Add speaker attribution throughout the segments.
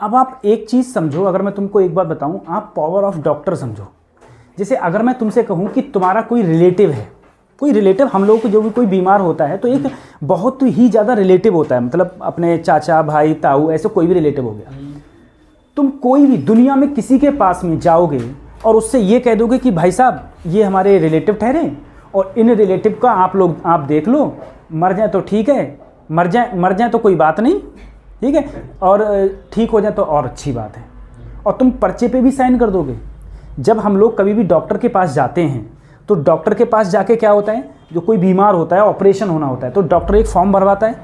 Speaker 1: अब आप एक चीज़ समझो, अगर मैं तुमको एक बात बताऊं, आप पावर ऑफ डॉक्टर समझो। जैसे अगर मैं तुमसे कहूं कि तुम्हारा कोई रिलेटिव है, कोई रिलेटिव, हम लोगों को जो भी कोई बीमार होता है तो एक बहुत ही ज़्यादा रिलेटिव होता है, मतलब अपने चाचा भाई ताऊ ऐसे कोई भी रिलेटिव हो गया। तुम कोई भी दुनिया में किसी के पास में जाओगे और उससे ये कह दोगे कि भाई साहब ये हमारे रिलेटिव ठहरे और इन रिलेटिव का आप देख लो, मर जाए तो ठीक है, मर जाए तो कोई बात नहीं, ठीक है, और ठीक हो जाए तो और अच्छी बात है, और तुम पर्चे पे भी साइन कर दोगे। जब हम लोग कभी भी डॉक्टर के पास जाते हैं तो डॉक्टर के पास जाके क्या होता है, जो कोई बीमार होता है, ऑपरेशन होना होता है, तो डॉक्टर एक फॉर्म भरवाता है।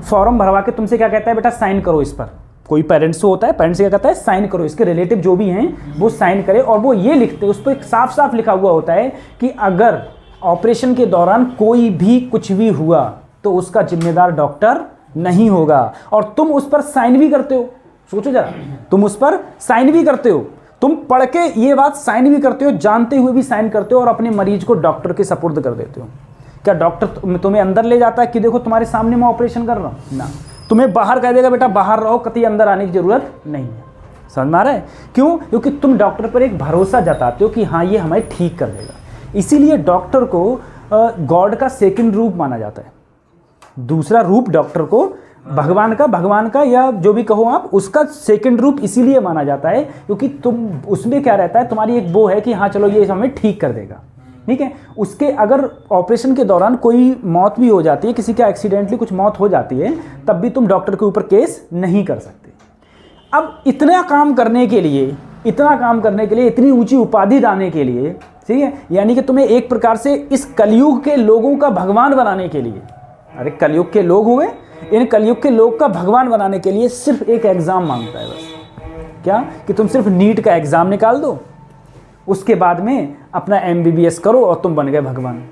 Speaker 1: फॉर्म भरवा के तुमसे क्या कहता है, बेटा साइन करो इस पर। कोई पेरेंट्स होता है, पेरेंट्स क्या कहता है, साइन करो, इसके रिलेटिव जो भी हैं वो साइन करे, और वो ये लिखते हैं, उस पर साफ साफ लिखा हुआ होता है कि अगर ऑपरेशन के दौरान कोई भी कुछ भी हुआ तो उसका जिम्मेदार डॉक्टर नहीं होगा। और तुम उस पर साइन भी करते हो, सोचो जरा, तुम उस पर साइन भी करते हो, तुम पढ़ के ये बात साइन भी करते हो, जानते हुए भी साइन करते हो, और अपने मरीज को डॉक्टर के सुपुर्द कर देते हो। क्या डॉक्टर तुम्हें अंदर ले जाता है कि देखो तुम्हारे सामने मैं ऑपरेशन कर रहा हूँ? ना, तुम्हें बाहर कह देगा बेटा बाहर रहो, कतई अंदर आने की जरूरत नहीं है। समझ में आ रहा है? क्यों? क्योंकि तुम डॉक्टर पर एक भरोसा जताते हो कि हाँ ये हमें ठीक कर देगा। इसीलिए डॉक्टर को गॉड का सेकंड रूप माना जाता है। दूसरा रूप डॉक्टर को भगवान का या जो भी कहो आप, उसका सेकंड रूप इसीलिए माना जाता है क्योंकि तुम उसमें क्या रहता है, तुम्हारी एक वो है कि हाँ चलो ये हमें ठीक कर देगा, ठीक है। उसके अगर ऑपरेशन के दौरान कोई मौत भी हो जाती है, किसी का एक्सीडेंटली कुछ मौत हो जाती है, तब भी तुम डॉक्टर के ऊपर केस नहीं कर सकते। अब इतना काम करने के लिए, इतनी ऊंची उपाधि लाने के लिए, ठीक है, यानी कि तुम्हें एक प्रकार से इस कलयुग के लोगों का भगवान बनाने के लिए, अरे कलयुग के लोग हुए, इन कलयुग के लोग का भगवान बनाने के लिए सिर्फ एक एग्जाम मांगता है बस। क्या? कि तुम सिर्फ नीट का एग्जाम निकाल दो, उसके बाद में अपना MBBS करो और तुम बन गए भगवान।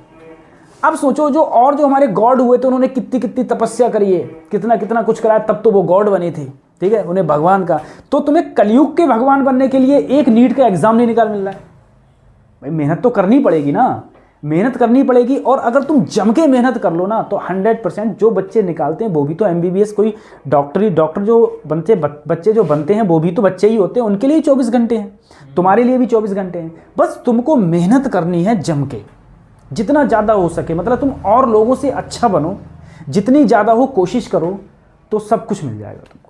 Speaker 1: अब सोचो जो हमारे गॉड हुए थे, उन्होंने कितनी तपस्या करी है, कितना कुछ कराया, तब तो वो गॉड बने थे, ठीक है, उन्हें भगवान का। तो तुम्हें कलयुग के भगवान बनने के लिए एक नीट का एग्जाम नहीं मिल रहा है भाई, मेहनत तो करनी पड़ेगी ना, मेहनत करनी पड़ेगी। और अगर तुम जम के मेहनत कर लो ना तो 100% जो बच्चे निकालते हैं वो भी तो MBBS, कोई डॉक्टर जो बनते बच्चे जो बनते हैं वो भी तो बच्चे ही होते हैं, उनके लिए 24 घंटे हैं, तुम्हारे लिए भी 24 घंटे हैं। बस तुमको मेहनत करनी है जम के, जितना ज़्यादा हो सके, मतलब तुम और लोगों से अच्छा बनो, जितनी ज़्यादा हो कोशिश करो तो सब कुछ मिल जाएगा तुमको।